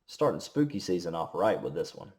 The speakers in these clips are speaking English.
Starting spooky season off right with this one.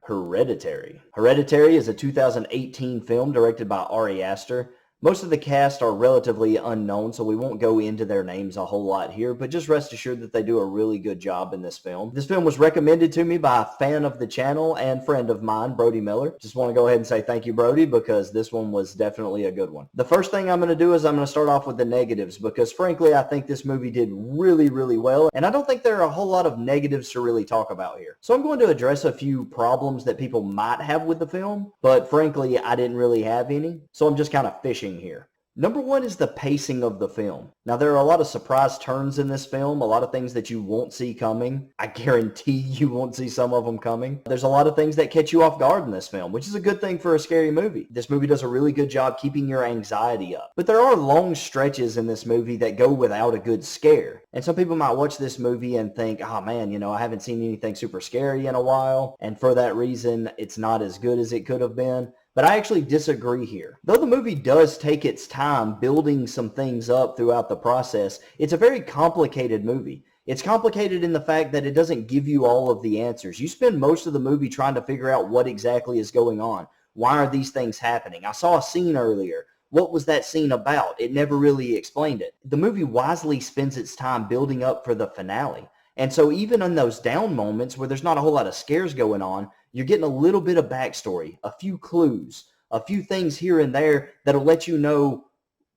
Hereditary. Hereditary is a 2018 film directed by Ari Aster. Most of the cast are relatively unknown, so we won't go into their names a whole lot here, but just rest assured that they do a really good job in this film. This film was recommended to me by a fan of the channel and friend of mine, Brody Miller. Just want to go ahead and say thank you, Brody, because this one was definitely a good one. The first thing I'm going to do is I'm going to start off with the negatives, because frankly, I think this movie did really, really well, and I don't think there are a whole lot of negatives to really talk about here. So I'm going to address a few problems that people might have with the film, but frankly, I didn't really have any, so I'm just kind of fishing here. Number one is the pacing of the film. Now, there are a lot of surprise turns in this film, a lot of things that you won't see coming. I guarantee you won't see some of them coming. There's a lot of things that catch you off guard in this film, which is a good thing for a scary movie. This movie does a really good job keeping your anxiety up. But there are long stretches in this movie that go without a good scare. And some people might watch this movie and think, oh man, I haven't seen anything super scary in a while. And for that reason, it's not as good as it could have been. But I actually disagree here. Though the movie does take its time building some things up throughout the process, it's a very complicated movie. It's complicated in the fact that it doesn't give you all of the answers. You spend most of the movie trying to figure out what exactly is going on. Why are these things happening? I saw a scene earlier. What was that scene about? It never really explained it. The movie wisely spends its time building up for the finale. And so even in those down moments where there's not a whole lot of scares going on, you're getting a little bit of backstory, a few clues, a few things here and there that'll let you know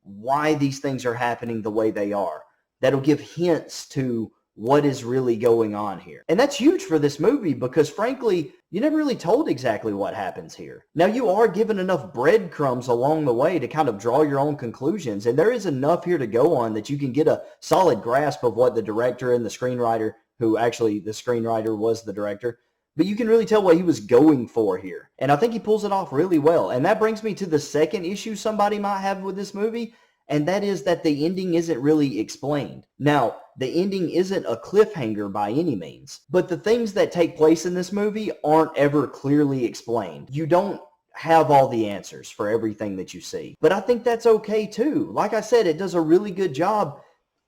why these things are happening the way they are. That'll give hints to what is really going on here. And that's huge for this movie because, frankly, you never really told exactly what happens here. Now, you are given enough breadcrumbs along the way to kind of draw your own conclusions, and there is enough here to go on that you can get a solid grasp of what the director and the screenwriter, who actually the screenwriter was the director, but you can really tell what he was going for here. And I think he pulls it off really well. And that brings me to the second issue somebody might have with this movie, and that is that the ending isn't really explained. Now, the ending isn't a cliffhanger by any means, but the things that take place in this movie aren't ever clearly explained. You don't have all the answers for everything that you see. But I think that's okay too. Like I said, it does a really good job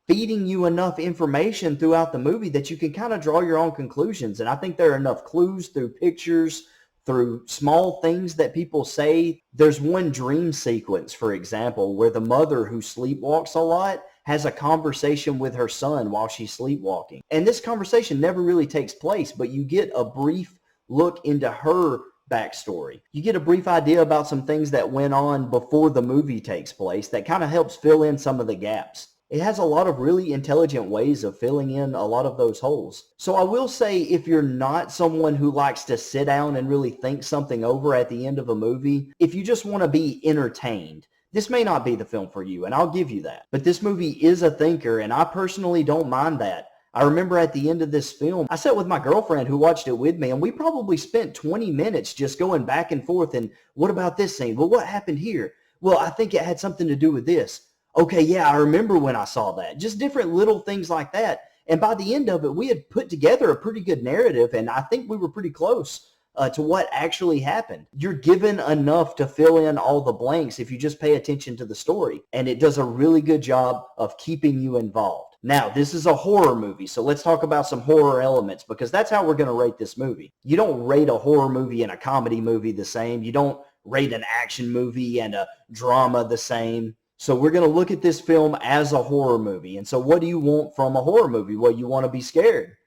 feeding you enough information throughout the movie that you can kind of draw your own conclusions. And I think there are enough clues through pictures, through small things that people say. There's one dream sequence, for example, where the mother who sleepwalks a lot has a conversation with her son while she's sleepwalking. And this conversation never really takes place, but you get a brief look into her backstory. You get a brief idea about some things that went on before the movie takes place that kind of helps fill in some of the gaps. It has a lot of really intelligent ways of filling in a lot of those holes. So I will say, if you're not someone who likes to sit down and really think something over at the end of a movie, if you just want to be entertained, this may not be the film for you, and I'll give you that. But this movie is a thinker, and I personally don't mind that. I remember at the end of this film, I sat with my girlfriend who watched it with me, and we probably spent 20 minutes just going back and forth, and what about this scene? Well, what happened here? Well, I think it had something to do with this. Okay, yeah, I remember when I saw that. Just different little things like that. And by the end of it, we had put together a pretty good narrative, and I think we were pretty close to what actually happened. You're given enough to fill in all the blanks if you just pay attention to the story, and it does a really good job of keeping you involved. Now, this is a horror movie, so let's talk about some horror elements, because that's how we're going to rate this movie. You don't rate a horror movie and a comedy movie the same. You don't rate an action movie and a drama the same. So we're going to look at this film as a horror movie. And so what do you want from a horror movie? Well, you want to be scared.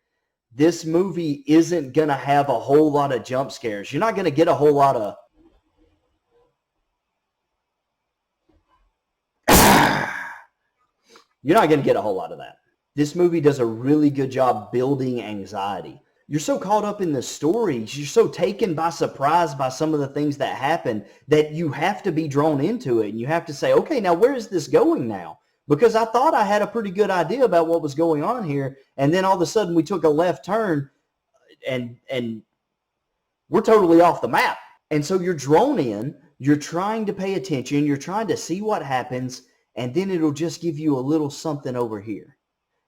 This movie isn't going to have a whole lot of jump scares. You're not going to get a whole lot of... You're not going to get a whole lot of that. This movie does a really good job building anxiety. You're so caught up in the story, you're so taken by surprise by some of the things that happen that you have to be drawn into it, and you have to say, okay, now where is this going now? Because I thought I had a pretty good idea about what was going on here, and then all of a sudden we took a left turn and we're totally off the map. And so you're drawn in, you're trying to pay attention, you're trying to see what happens, and then it'll just give you a little something over here.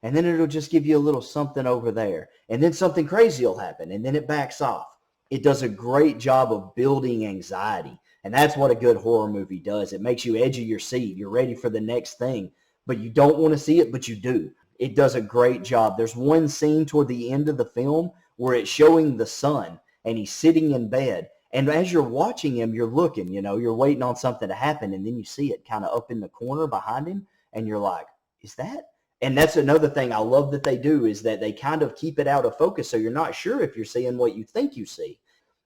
And then it'll just give you a little something over there. And then something crazy will happen, and then it backs off. It does a great job of building anxiety. And that's what a good horror movie does. It makes you edge of your seat. You're ready for the next thing, but you don't want to see it, but you do. It does a great job. There's one scene toward the end of the film where it's showing the son, and he's sitting in bed. And as you're watching him, you're looking, you're waiting on something to happen, and then you see it kind of up in the corner behind him, and you're like, is that? And that's another thing I love that they do, is that they kind of keep it out of focus, so you're not sure if you're seeing what you think you see.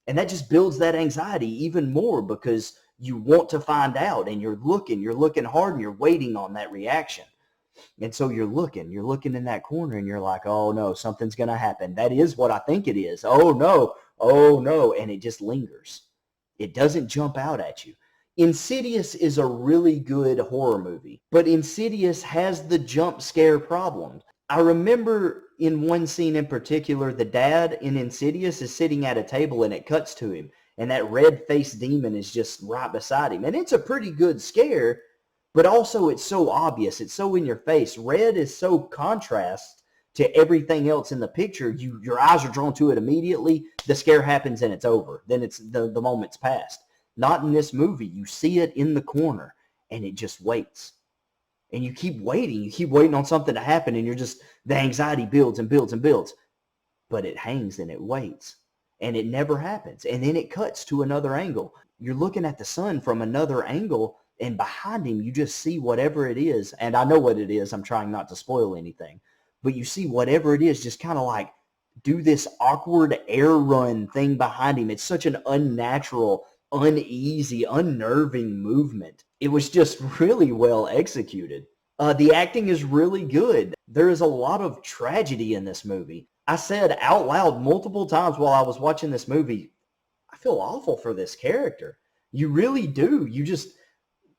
And that just builds that anxiety even more, because you want to find out, and you're looking hard, and you're waiting on that reaction. And so you're looking in that corner, and you're like, oh no, something's going to happen. That is what I think it is. Oh no. And it just lingers. It doesn't jump out at you. Insidious is a really good horror movie, but Insidious has the jump scare problem. I remember in one scene in particular, the dad in Insidious is sitting at a table, and it cuts to him, and that red-faced demon is just right beside him. And it's a pretty good scare, but also it's so obvious. It's so in your face. Red is so contrast to everything else in the picture. Your eyes are drawn to it immediately. The scare happens and it's over. Then it's the moment's passed. Not in this movie. You see it in the corner, and it just waits. And you keep waiting. You keep waiting on something to happen, and the anxiety builds and builds and builds. But it hangs and it waits. And it never happens. And then it cuts to another angle. You're looking at the sun from another angle, and behind him, you just see whatever it is. And I know what it is. I'm trying not to spoil anything. But you see whatever it is just kind of like do this awkward air run thing behind him. It's such an unnatural, uneasy, unnerving movement. It was just really well executed. The acting is really good. There is a lot of tragedy in this movie. I said out loud multiple times while I was watching this movie, I feel awful for this character. You really do.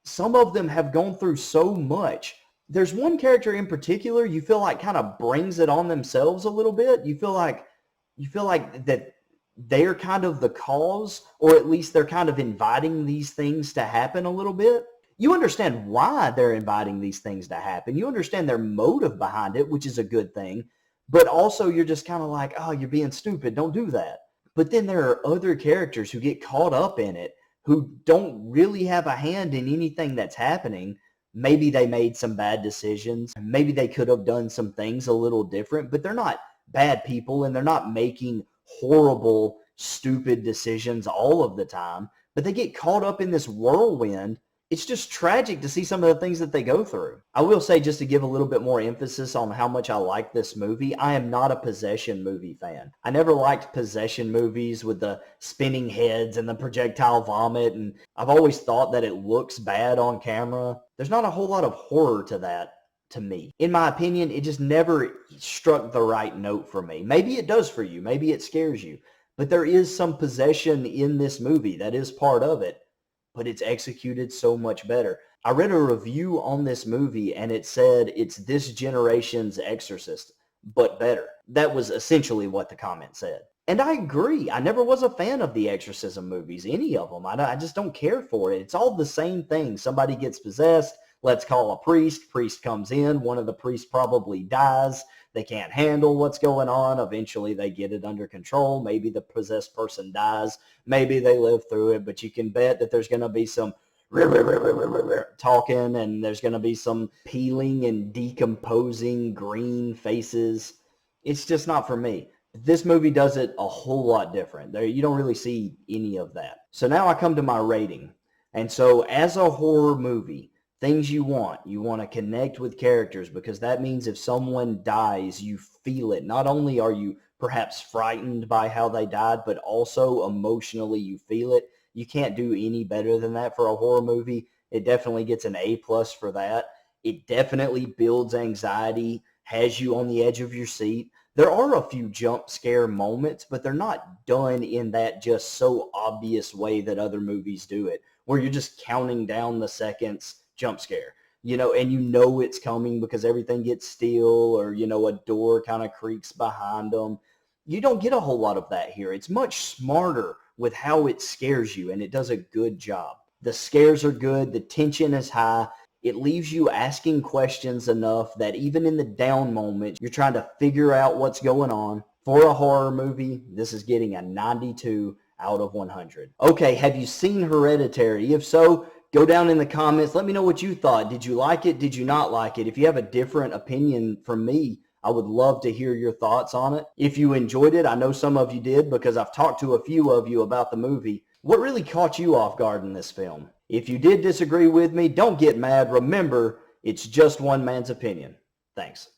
Some of them have gone through so much. There's one character in particular you feel like kind of brings it on themselves a little bit. You feel like that they're kind of the cause, or at least they're kind of inviting these things to happen a little bit. You understand why they're inviting these things to happen. You understand their motive behind it, which is a good thing. But also you're just kind of like, oh, you're being stupid. Don't do that. But then there are other characters who get caught up in it, who don't really have a hand in anything that's happening. Maybe they made some bad decisions. Maybe they could have done some things a little different, but they're not bad people, and they're not making horrible, stupid decisions all of the time. But they get caught up in this whirlwind. It's just tragic to see some of the things that they go through. I will say, just to give a little bit more emphasis on how much I like this movie, I am not a possession movie fan. I never liked possession movies with the spinning heads and the projectile vomit, and I've always thought that it looks bad on camera. There's not a whole lot of horror to that, to me. In my opinion, it just never struck the right note for me. Maybe it does for you. Maybe it scares you. But there is some possession in this movie. That is part of it. But it's executed so much better. I read a review on this movie, and it said it's this generation's Exorcist, but better. That was essentially what the comment said. And I agree. I never was a fan of the Exorcism movies, any of them. I just don't care for it. It's all the same thing. Somebody gets possessed. Let's call a priest. Priest comes in. One of the priests probably dies. They can't handle what's going on. Eventually, they get it under control. Maybe the possessed person dies. Maybe they live through it. But you can bet that there's going to be some talking, and there's going to be some peeling and decomposing green faces. It's just not for me. This movie does it a whole lot different. You don't really see any of that. So now I come to my rating. And so as a horror movie, things you want to connect with characters, because that means if someone dies, you feel it. Not only are you perhaps frightened by how they died, but also emotionally you feel it. You can't do any better than that for a horror movie. It definitely gets an A+ for that. It definitely builds anxiety, has you on the edge of your seat. There are a few jump scare moments, but they're not done in that just so obvious way that other movies do it, where you're just counting down the seconds jump scare, and it's coming because everything gets still, or, a door kind of creaks behind them. You don't get a whole lot of that here. It's much smarter with how it scares you, and it does a good job. The scares are good. The tension is high. It leaves you asking questions enough that even in the down moments, you're trying to figure out what's going on. For a horror movie, this is getting a 92 out of 100. Okay, have you seen Hereditary? If so, go down in the comments. Let me know what you thought. Did you like it? Did you not like it? If you have a different opinion from me, I would love to hear your thoughts on it. If you enjoyed it, I know some of you did because I've talked to a few of you about the movie. What really caught you off guard in this film? If you did disagree with me, don't get mad. Remember, it's just one man's opinion. Thanks.